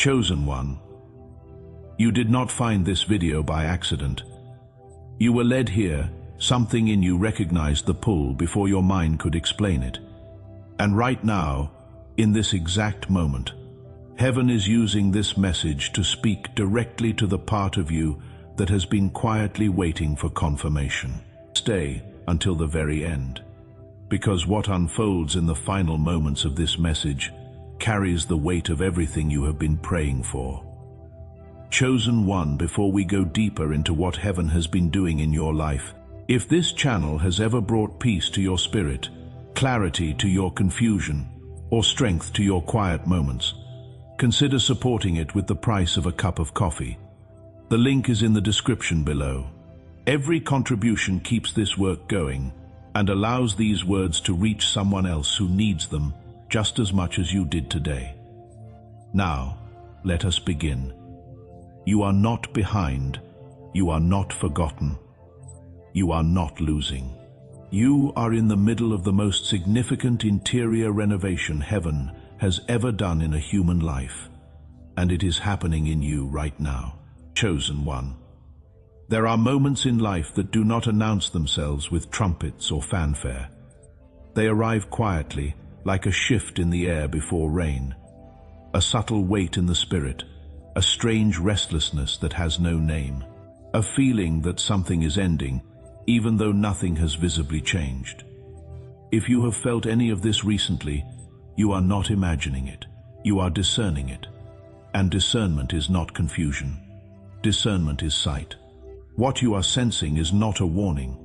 Chosen one, you did not find this video by accident. You were led here, something in you recognized the pull before your mind could explain it. And right now, in this exact moment, heaven is using this message to speak directly to the part of you that has been quietly waiting for confirmation. Stay until the very end, because what unfolds in the final moments of this message carries the weight of everything you have been praying for. Chosen one, before we go deeper into what heaven has been doing in your life, if this channel has ever brought peace to your spirit, clarity to your confusion, or strength to your quiet moments, consider supporting it with the price of a cup of coffee. The link is in the description below. Every contribution keeps this work going and allows these words to reach someone else who needs them just as much as you did today. Now, let us begin. You are not behind. You are not forgotten. You are not losing. You are in the middle of the most significant interior renovation heaven has ever done in a human life, and it is happening in you right now. Chosen one. There are moments in life that do not announce themselves with trumpets or fanfare. They arrive quietly, like a shift in the air before rain, a subtle weight in the spirit, a strange restlessness that has no name, a feeling that something is ending, even though nothing has visibly changed. If you have felt any of this recently, you are not imagining it. You are discerning it. And discernment is not confusion. Discernment is sight. What you are sensing is not a warning.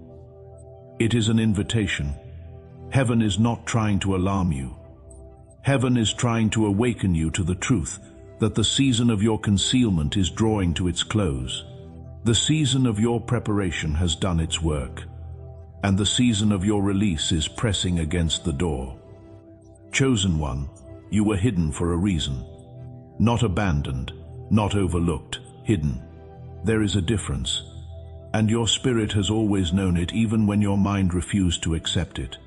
It is an invitation. Heaven is not trying to alarm you. Heaven is trying to awaken you to the truth that the season of your concealment is drawing to its close. The season of your preparation has done its work, and the season of your release is pressing against the door. Chosen one, you were hidden for a reason. Not abandoned, not overlooked, hidden. There is a difference, and your spirit has always known it even when your mind refused to accept it.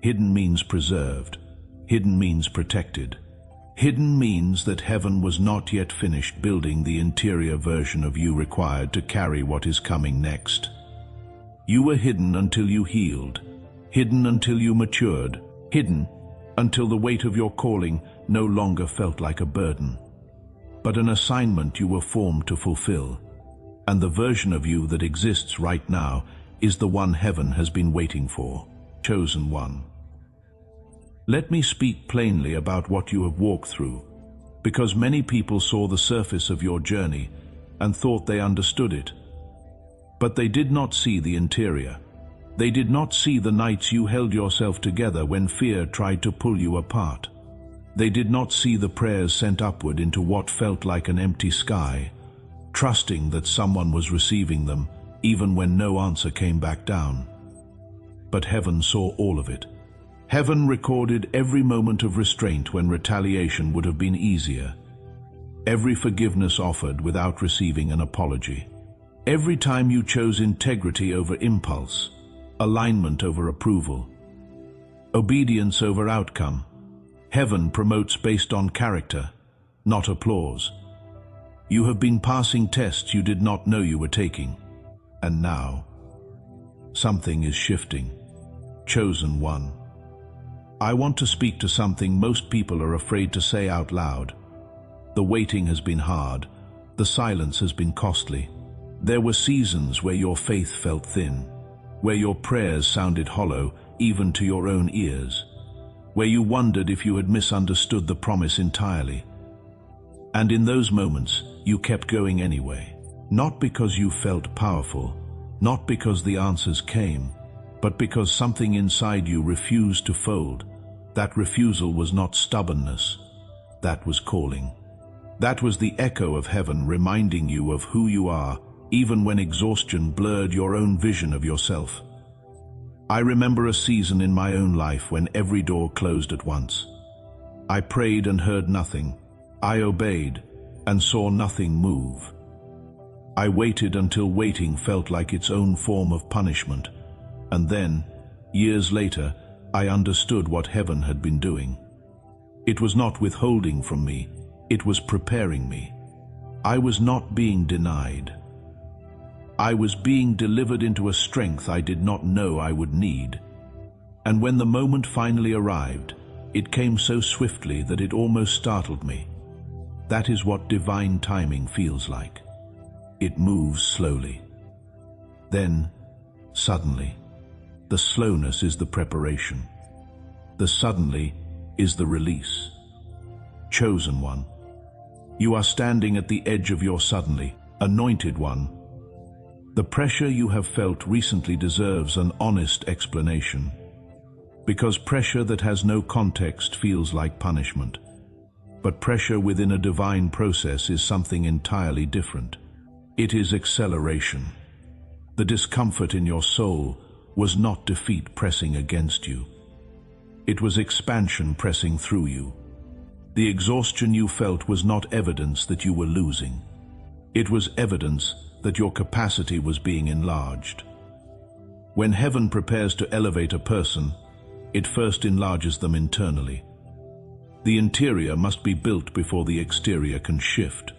Hidden means preserved. Hidden means protected. Hidden means that heaven was not yet finished building the interior version of you required to carry what is coming next. You were hidden until you healed, hidden until you matured, hidden until the weight of your calling no longer felt like a burden, but an assignment you were formed to fulfill. And the version of you that exists right now is the one heaven has been waiting for. Chosen one. Let me speak plainly about what you have walked through, because many people saw the surface of your journey and thought they understood it. But they did not see the interior. They did not see the nights you held yourself together when fear tried to pull you apart. They did not see the prayers sent upward into what felt like an empty sky, trusting that someone was receiving them even when no answer came back down. But heaven saw all of it. Heaven recorded every moment of restraint when retaliation would have been easier. Every forgiveness offered without receiving an apology. Every time you chose integrity over impulse, alignment over approval, obedience over outcome. Heaven promotes based on character, not applause. You have been passing tests you did not know you were taking. And now, something is shifting. Chosen one. I want to speak to something most people are afraid to say out loud. The waiting has been hard. The silence has been costly. There were seasons where your faith felt thin, where your prayers sounded hollow even to your own ears, where you wondered if you had misunderstood the promise entirely. And in those moments, you kept going anyway, not because you felt powerful, not because the answers came, but because something inside you refused to fold. That refusal was not stubbornness. That was calling. That was the echo of heaven reminding you of who you are, even when exhaustion blurred your own vision of yourself. I remember a season in my own life when every door closed at once. I prayed and heard nothing. I obeyed and saw nothing move. I waited until waiting felt like its own form of punishment. And then, years later, I understood what heaven had been doing. It was not withholding from me. It was preparing me. I was not being denied. I was being delivered into a strength I did not know I would need. And when the moment finally arrived, it came so swiftly that it almost startled me. That is what divine timing feels like. It moves slowly. Then, suddenly, the slowness is the preparation. The suddenly is the release. Chosen one, you are standing at the edge of your suddenly. Anointed one, the pressure you have felt recently deserves an honest explanation. Because pressure that has no context feels like punishment. But pressure within a divine process is something entirely different. It is acceleration. The discomfort in your soul was not defeat pressing against you. It was expansion pressing through you. The exhaustion you felt was not evidence that you were losing. It was evidence that your capacity was being enlarged. When heaven prepares to elevate a person, it first enlarges them internally. The interior must be built before the exterior can shift.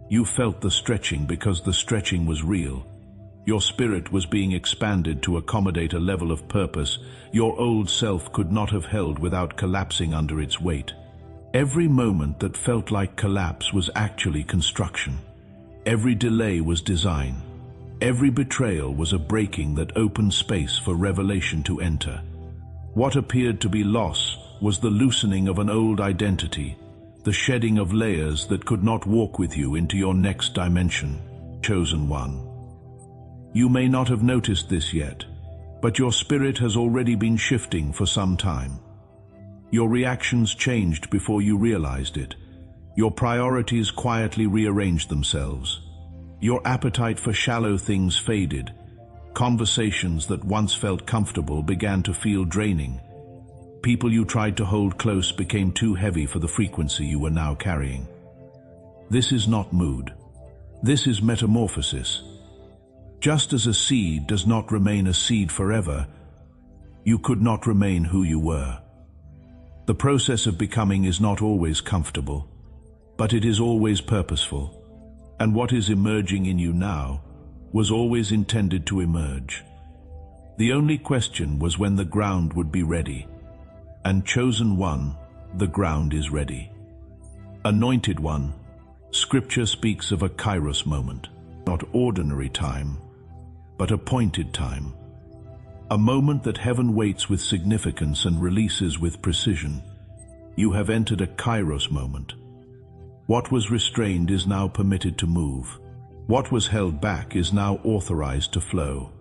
You felt the stretching because the stretching was real. Your spirit was being expanded to accommodate a level of purpose your old self could not have held without collapsing under its weight. Every moment that felt like collapse was actually construction. Every delay was design. Every betrayal was a breaking that opened space for revelation to enter. What appeared to be loss was the loosening of an old identity, the shedding of layers that could not walk with you into your next dimension. Chosen one. You may not have noticed this yet, but your spirit has already been shifting for some time. Your reactions changed before you realized it. Your priorities quietly rearranged themselves. Your appetite for shallow things faded. Conversations that once felt comfortable began to feel draining. People you tried to hold close became too heavy for the frequency you were now carrying. This is not mood. This is metamorphosis. Just as a seed does not remain a seed forever, you could not remain who you were. The process of becoming is not always comfortable, but it is always purposeful. And what is emerging in you now was always intended to emerge. The only question was when the ground would be ready. And chosen one, the ground is ready. Anointed one, Scripture speaks of a Kairos moment, not ordinary time, but appointed time. A moment that heaven waits with significance and releases with precision. You have entered a Kairos moment. What was restrained is now permitted to move. What was held back is now authorized to flow.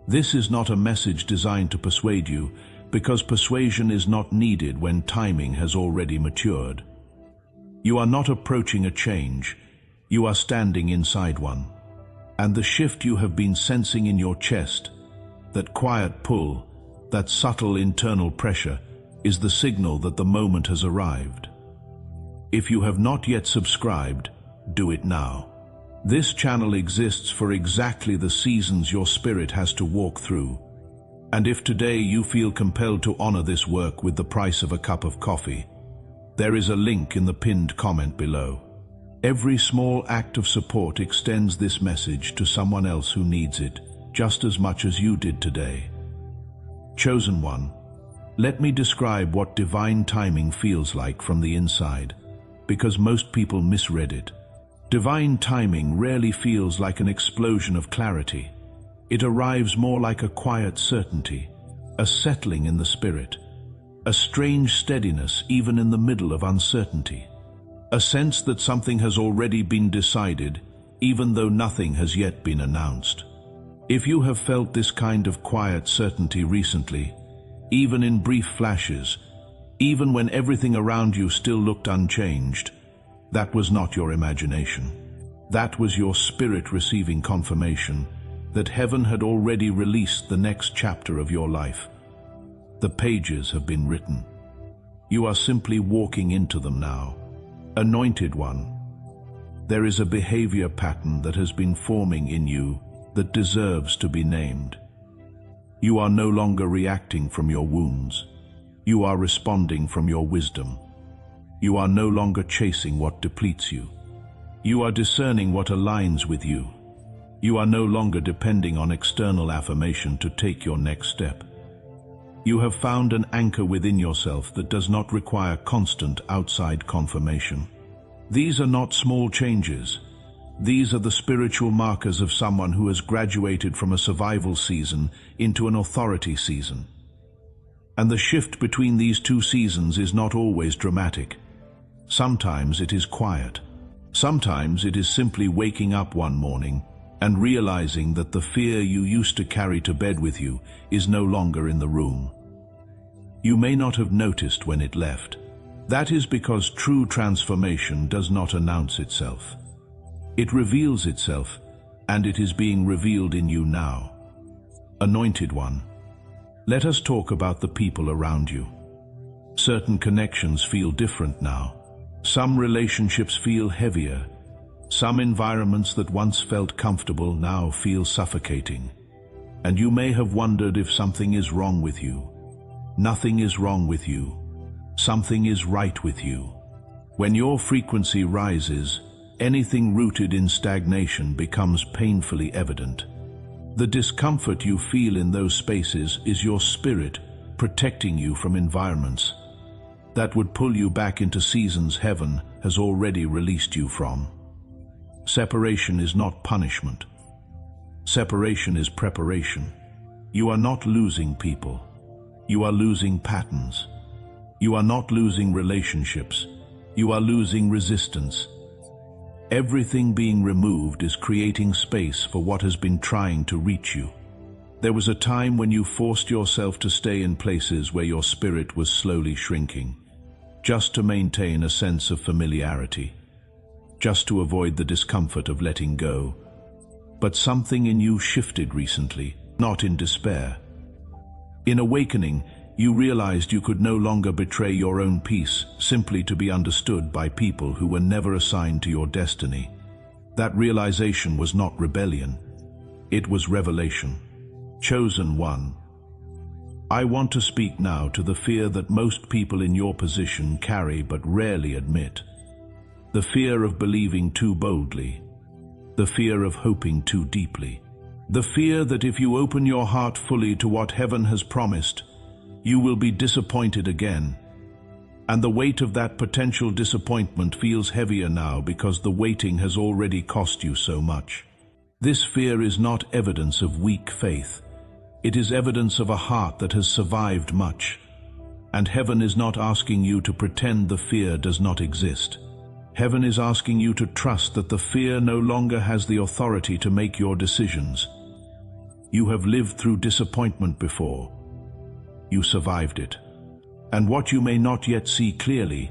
This is not a message designed to persuade you, because persuasion is not needed when timing has already matured. You are not approaching a change, you are standing inside one. And the shift you have been sensing in your chest, that quiet pull, that subtle internal pressure, is the signal that the moment has arrived. If you have not yet subscribed, do it now. This channel exists for exactly the seasons your spirit has to walk through. And if today you feel compelled to honor this work with the price of a cup of coffee, there is a link in the pinned comment below. Every small act of support extends this message to someone else who needs it, just as much as you did today. Chosen one, let me describe what divine timing feels like from the inside, because most people misread it. Divine timing rarely feels like an explosion of clarity. It arrives more like a quiet certainty, a settling in the spirit, a strange steadiness even in the middle of uncertainty, a sense that something has already been decided, even though nothing has yet been announced. If you have felt this kind of quiet certainty recently, even in brief flashes, even when everything around you still looked unchanged, that was not your imagination. That was your spirit receiving confirmation that heaven had already released the next chapter of your life. The pages have been written. You are simply walking into them now. Anointed one, there is a behavior pattern that has been forming in you that deserves to be named. You are no longer reacting from your wounds. You are responding from your wisdom. You are no longer chasing what depletes you. You are discerning what aligns with you. You are no longer depending on external affirmation to take your next step. You have found an anchor within yourself that does not require constant outside confirmation. These are not small changes. These are the spiritual markers of someone who has graduated from a survival season into an authority season. And the shift between these two seasons is not always dramatic. Sometimes it is quiet. Sometimes it is simply waking up one morning and realizing that the fear you used to carry to bed with you is no longer in the room. You may not have noticed when it left. That is because true transformation does not announce itself. It reveals itself, and it is being revealed in you now. Anointed One, let us talk about the people around you. Certain connections feel different now. Some relationships feel heavier. Some environments that once felt comfortable now feel suffocating. And you may have wondered if something is wrong with you. Nothing is wrong with you. Something is right with you. When your frequency rises, anything rooted in stagnation becomes painfully evident. The discomfort you feel in those spaces is your spirit protecting you from environments that would pull you back into seasons heaven has already released you from. Separation is not punishment. Separation is preparation. You are not losing people. You are losing patterns. You are not losing relationships. You are losing resistance. Everything being removed is creating space for what has been trying to reach you. There was a time when you forced yourself to stay in places where your spirit was slowly shrinking, just to maintain a sense of familiarity, just to avoid the discomfort of letting go. But something in you shifted recently, not in despair. In awakening, you realized you could no longer betray your own peace simply to be understood by people who were never assigned to your destiny. That realization was not rebellion. It was revelation. Chosen One, I want to speak now to the fear that most people in your position carry but rarely admit. The fear of believing too boldly. The fear of hoping too deeply. The fear that if you open your heart fully to what heaven has promised, you will be disappointed again. And the weight of that potential disappointment feels heavier now because the waiting has already cost you so much. This fear is not evidence of weak faith. It is evidence of a heart that has survived much. And heaven is not asking you to pretend the fear does not exist. Heaven is asking you to trust that the fear no longer has the authority to make your decisions. You have lived through disappointment before. You survived it. And what you may not yet see clearly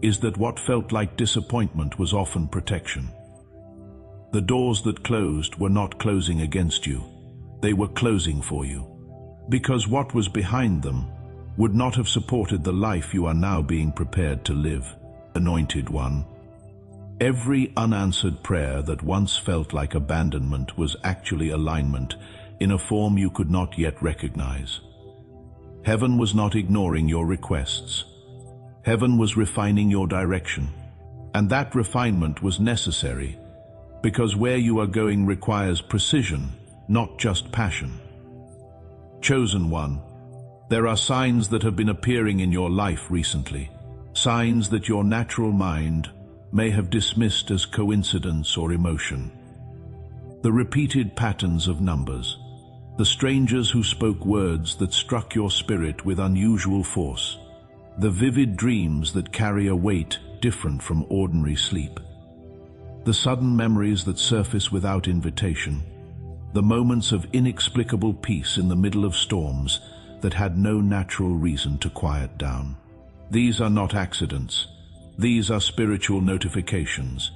is that what felt like disappointment was often protection. The doors that closed were not closing against you. They were closing for you. Because what was behind them would not have supported the life you are now being prepared to live. Anointed One, every unanswered prayer that once felt like abandonment was actually alignment in a form you could not yet recognize. Heaven was not ignoring your requests. Heaven was refining your direction. And that refinement was necessary, because where you are going requires precision, not just passion. Chosen One, there are signs that have been appearing in your life recently, signs that your natural mind may have dismissed as coincidence or emotion. The repeated patterns of numbers, the strangers who spoke words that struck your spirit with unusual force, the vivid dreams that carry a weight different from ordinary sleep, the sudden memories that surface without invitation, the moments of inexplicable peace in the middle of storms that had no natural reason to quiet down. These are not accidents. These are spiritual notifications.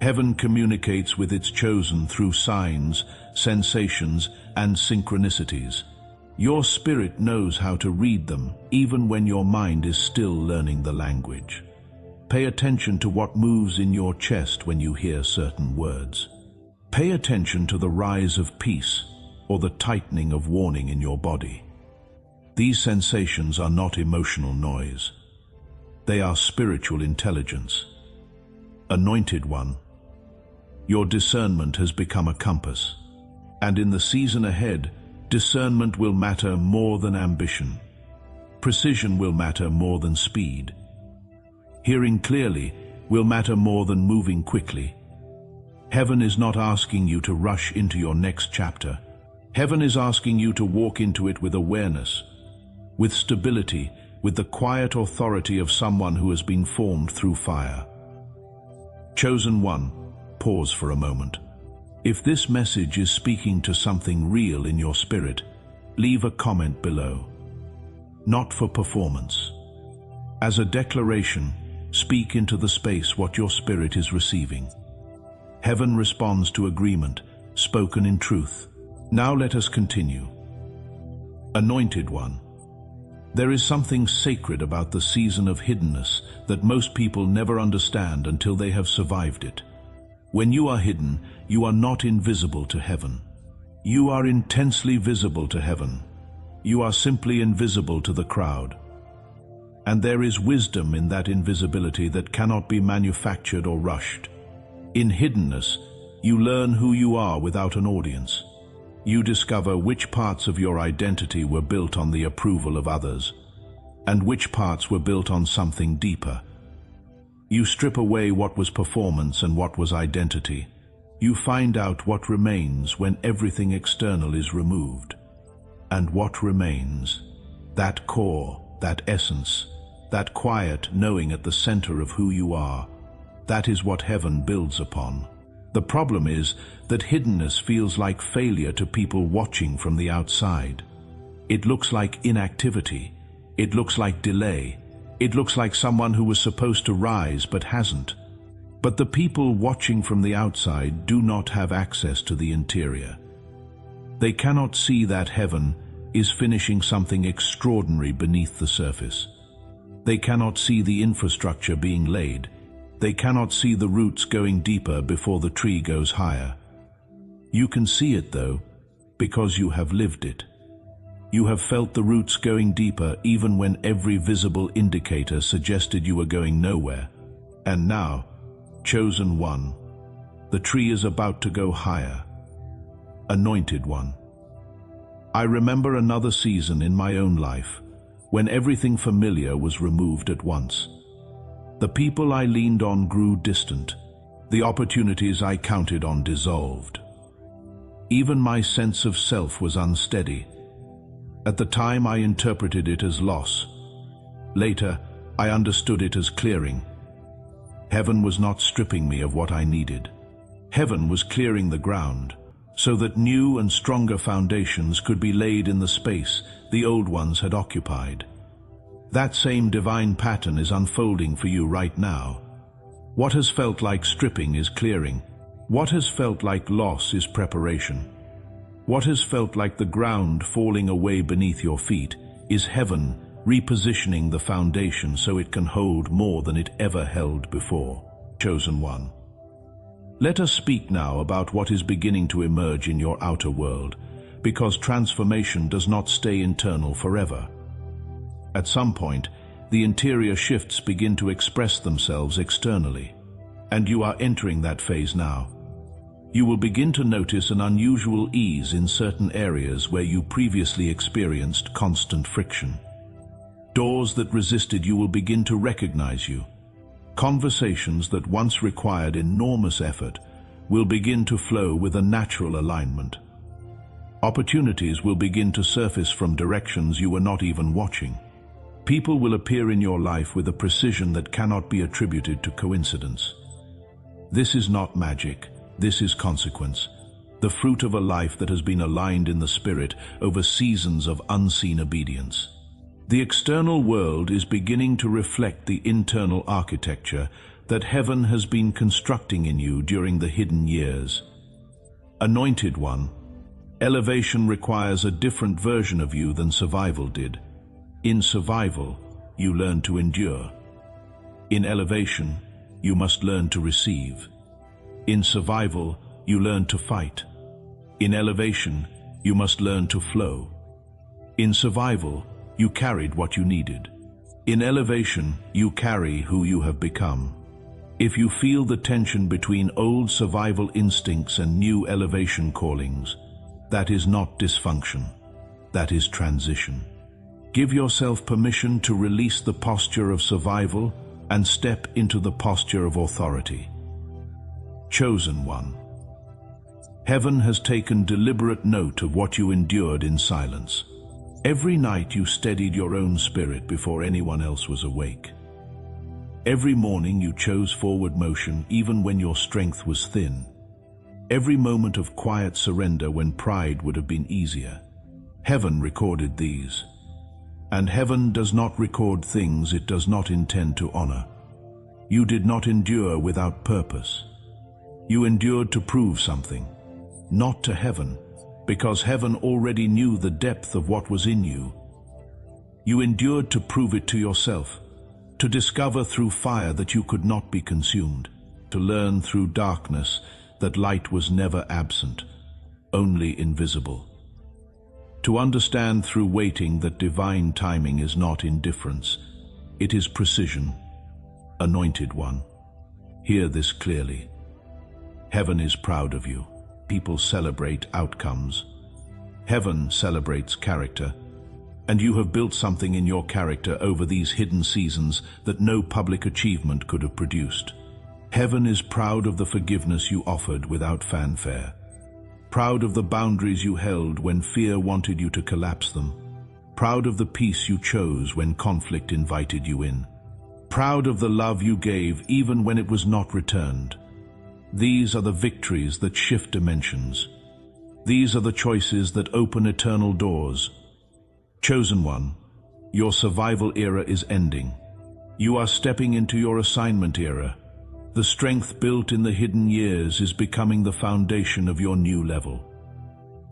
Heaven communicates with its chosen through signs, sensations, and synchronicities. Your spirit knows how to read them, even when your mind is still learning the language. Pay attention to what moves in your chest when you hear certain words. Pay attention to the rise of peace or the tightening of warning in your body. These sensations are not emotional noise. They are spiritual intelligence. Anointed One, your discernment has become a compass, and in the season ahead, discernment will matter more than ambition. Precision will matter more than speed. Hearing clearly will matter more than moving quickly. Heaven is not asking you to rush into your next chapter. Heaven is asking you to walk into it with awareness, with stability, with the quiet authority of someone who has been formed through fire. Chosen One, pause for a moment. If this message is speaking to something real in your spirit, leave a comment below. Not for performance. As a declaration, speak into the space what your spirit is receiving. Heaven responds to agreement, spoken in truth. Now let us continue. Anointed One, there is something sacred about the season of hiddenness that most people never understand until they have survived it. When you are hidden, you are not invisible to heaven. You are intensely visible to heaven. You are simply invisible to the crowd. And there is wisdom in that invisibility that cannot be manufactured or rushed. In hiddenness, you learn who you are without an audience. You discover which parts of your identity were built on the approval of others, and which parts were built on something deeper. You strip away what was performance and what was identity. You find out what remains when everything external is removed. And what remains? That core, that essence, that quiet knowing at the center of who you are. That is what heaven builds upon. The problem is that hiddenness feels like failure to people watching from the outside. It looks like inactivity. It looks like delay. It looks like someone who was supposed to rise but hasn't. But the people watching from the outside do not have access to the interior. They cannot see that heaven is finishing something extraordinary beneath the surface. They cannot see the infrastructure being laid. They cannot see the roots going deeper before the tree goes higher. You can see it, though, because you have lived it. You have felt the roots going deeper even when every visible indicator suggested you were going nowhere. And now, Chosen One, the tree is about to go higher. Anointed One, I remember another season in my own life when everything familiar was removed at once. The people I leaned on grew distant. The opportunities I counted on dissolved. Even my sense of self was unsteady. At the time, I interpreted it as loss. Later, I understood it as clearing. Heaven was not stripping me of what I needed. Heaven was clearing the ground so that new and stronger foundations could be laid in the space the old ones had occupied. That same divine pattern is unfolding for you right now. What has felt like stripping is clearing. What has felt like loss is preparation. What has felt like the ground falling away beneath your feet is heaven repositioning the foundation so it can hold more than it ever held before. Chosen One, let us speak now about what is beginning to emerge in your outer world, because transformation does not stay internal forever. At some point, the interior shifts begin to express themselves externally, and you are entering that phase now. You will begin to notice an unusual ease in certain areas where you previously experienced constant friction. Doors that resisted you will begin to recognize you. Conversations that once required enormous effort will begin to flow with a natural alignment. Opportunities will begin to surface from directions you were not even watching. People will appear in your life with a precision that cannot be attributed to coincidence. This is not magic, this is consequence, the fruit of a life that has been aligned in the spirit over seasons of unseen obedience. The external world is beginning to reflect the internal architecture that heaven has been constructing in you during the hidden years. Anointed One, elevation requires a different version of you than survival did. In survival, you learn to endure. In elevation, you must learn to receive. In survival, you learn to fight. In elevation, you must learn to flow. In survival, you carried what you needed. In elevation, you carry who you have become. If you feel the tension between old survival instincts and new elevation callings, that is not dysfunction. That is transition. Give yourself permission to release the posture of survival and step into the posture of authority. Chosen one. Heaven has taken deliberate note of what you endured in silence. Every night you steadied your own spirit before anyone else was awake. Every morning you chose forward motion even when your strength was thin. Every moment of quiet surrender when pride would have been easier. Heaven recorded these. And heaven does not record things it does not intend to honor. You did not endure without purpose. You endured to prove something, not to heaven, because heaven already knew the depth of what was in you. You endured to prove it to yourself, to discover through fire that you could not be consumed, to learn through darkness that light was never absent, only invisible. To understand through waiting that divine timing is not indifference, it is precision. Anointed one, hear this clearly. Heaven is proud of you. People celebrate outcomes. Heaven celebrates character, and you have built something in your character over these hidden seasons that no public achievement could have produced. Heaven is proud of the forgiveness you offered without fanfare. Proud of the boundaries you held when fear wanted you to collapse them. Proud of the peace you chose when conflict invited you in. Proud of the love you gave even when it was not returned. These are the victories that shift dimensions. These are the choices that open eternal doors. Chosen one, your survival era is ending. You are stepping into your assignment era. The strength built in the hidden years is becoming the foundation of your new level.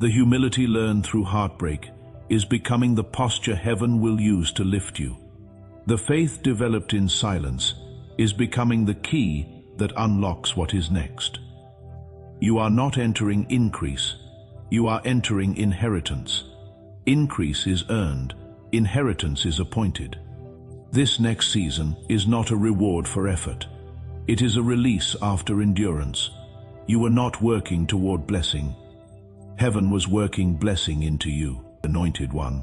The humility learned through heartbreak is becoming the posture heaven will use to lift you. The faith developed in silence is becoming the key that unlocks what is next. You are not entering increase, you are entering inheritance. Increase is earned, inheritance is appointed. This next season is not a reward for effort. It is a release after endurance. You were not working toward blessing. Heaven was working blessing into you, anointed one.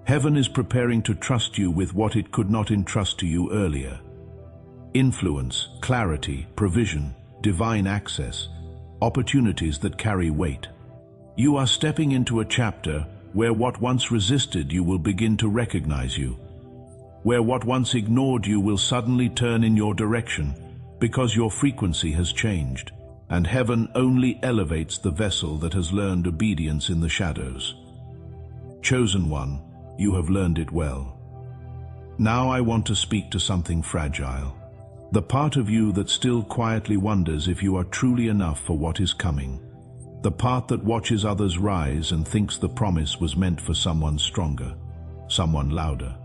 Heaven is preparing to trust you with what it could not entrust to you earlier. Influence, clarity, provision, divine access, opportunities that carry weight. You are stepping into a chapter where what once resisted you will begin to recognize you. Where what once ignored you will suddenly turn in your direction because your frequency has changed, and heaven only elevates the vessel that has learned obedience in the shadows. Chosen one, you have learned it well. Now I want to speak to something fragile. The part of you that still quietly wonders if you are truly enough for what is coming. The part that watches others rise and thinks the promise was meant for someone stronger, someone louder,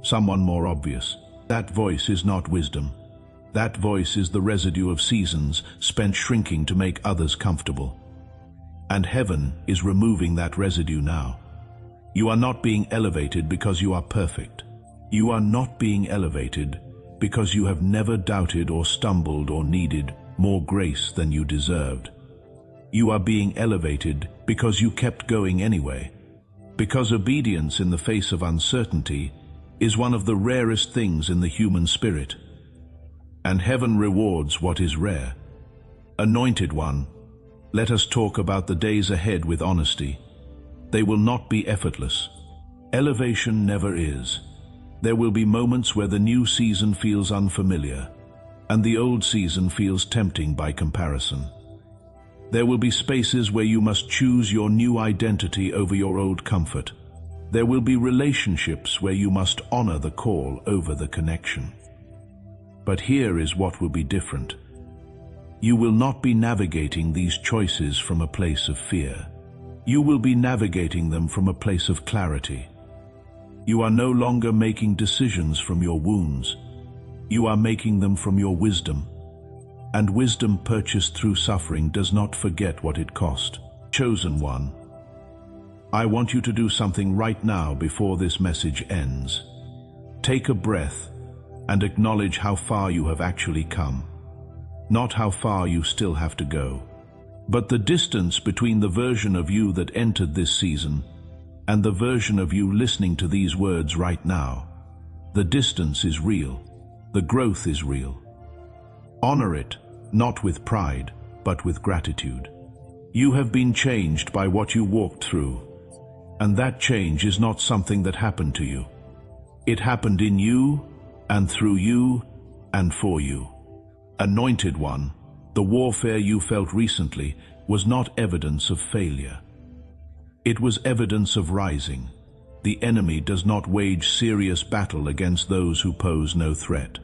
someone more obvious. That voice is not wisdom. That voice is the residue of seasons spent shrinking to make others comfortable. And heaven is removing that residue now. You are not being elevated because you are perfect. You are not being elevated because you have never doubted or stumbled or needed more grace than you deserved. You are being elevated because you kept going anyway. Because obedience in the face of uncertainty is one of the rarest things in the human spirit. And heaven rewards what is rare. Anointed one, let us talk about the days ahead with honesty. They will not be effortless. Elevation never is. There will be moments where the new season feels unfamiliar, and the old season feels tempting by comparison. There will be spaces where you must choose your new identity over your old comfort. There will be relationships where you must honor the call over the connection. But here is what will be different. You will not be navigating these choices from a place of fear. You will be navigating them from a place of clarity. You are no longer making decisions from your wounds. You are making them from your wisdom. And wisdom purchased through suffering does not forget what it cost. Chosen one, I want you to do something right now before this message ends. Take a breath and acknowledge how far you have actually come. Not how far you still have to go, but the distance between the version of you that entered this season and the version of you listening to these words right now. The distance is real. The growth is real. Honor it, not with pride, but with gratitude. You have been changed by what you walked through, and that change is not something that happened to you. It happened in you, and through you, and for you. Anointed One, the warfare you felt recently was not evidence of failure. It was evidence of rising. The enemy does not wage serious battle against those who pose no threat.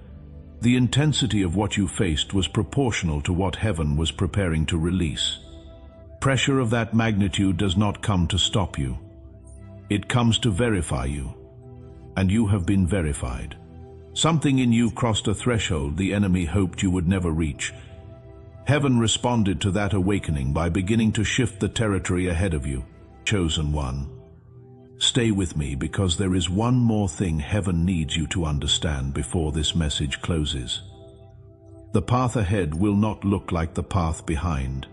The intensity of what you faced was proportional to what heaven was preparing to release. Pressure of that magnitude does not come to stop you. It comes to verify you, and you have been verified. Something in you crossed a threshold the enemy hoped you would never reach. Heaven responded to that awakening by beginning to shift the territory ahead of you. Chosen one, stay with me, because there is one more thing heaven needs you to understand before this message closes. The path ahead will not look like the path behind.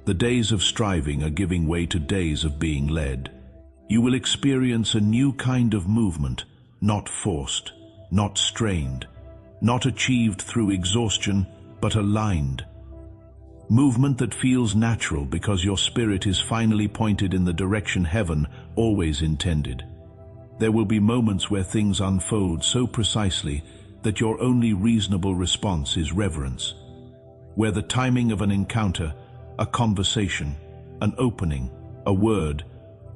The days of striving are giving way to days of being led. You will experience a new kind of movement, not forced, not strained, not achieved through exhaustion, but aligned. Movement that feels natural because your spirit is finally pointed in the direction heaven always intended. There will be moments where things unfold so precisely that your only reasonable response is reverence, where the timing of an encounter, a conversation, an opening, a word,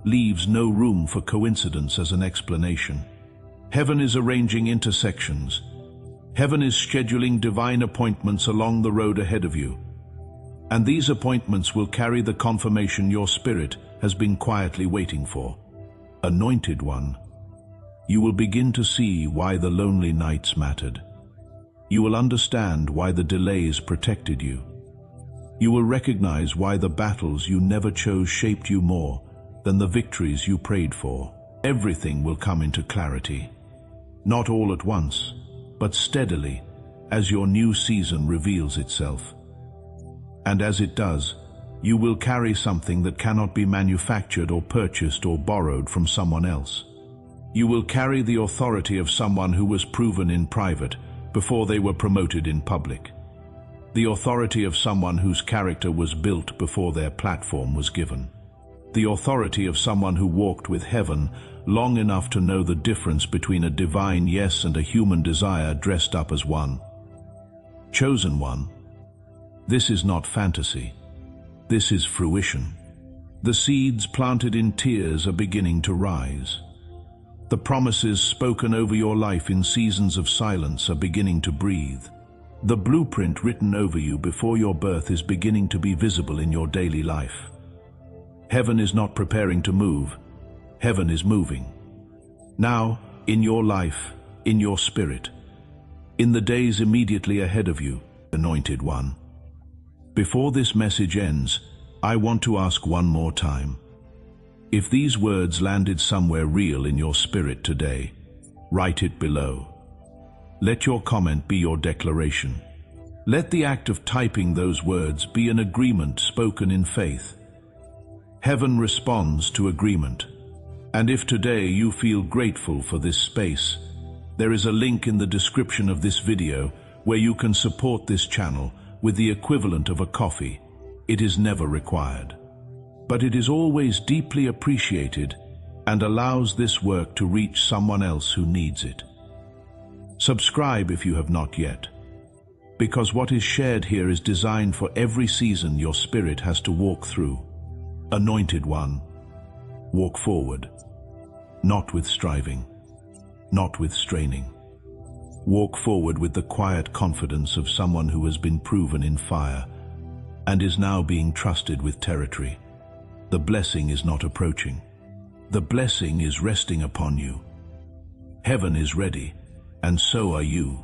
leaves no room for coincidence as an explanation. Heaven is arranging intersections. Heaven is scheduling divine appointments along the road ahead of you. And these appointments will carry the confirmation your spirit has been quietly waiting for. Anointed One, you will begin to see why the lonely nights mattered. You will understand why the delays protected you. You will recognize why the battles you never chose shaped you more than the victories you prayed for. Everything will come into clarity. Not all at once, but steadily, as your new season reveals itself. And as it does, you will carry something that cannot be manufactured or purchased or borrowed from someone else. You will carry the authority of someone who was proven in private before they were promoted in public. The authority of someone whose character was built before their platform was given. The authority of someone who walked with heaven long enough to know the difference between a divine yes and a human desire dressed up as one. Chosen One, this is not fantasy. This is fruition. The seeds planted in tears are beginning to rise. The promises spoken over your life in seasons of silence are beginning to breathe. The blueprint written over you before your birth is beginning to be visible in your daily life. Heaven is not preparing to move. Heaven is moving. Now, in your life, in your spirit, in the days immediately ahead of you, Anointed One. Before this message ends, I want to ask one more time. If these words landed somewhere real in your spirit today, write it below. Let your comment be your declaration. Let the act of typing those words be an agreement spoken in faith. Heaven responds to agreement. And if today you feel grateful for this space, there is a link in the description of this video where you can support this channel with the equivalent of a coffee. It is never required, but it is always deeply appreciated and allows this work to reach someone else who needs it. Subscribe if you have not yet, because what is shared here is designed for every season your spirit has to walk through. Anointed One, walk forward, not with striving, not with straining. Walk forward with the quiet confidence of someone who has been proven in fire and is now being trusted with territory. The blessing is not approaching. The blessing is resting upon you. Heaven is ready, and so are you.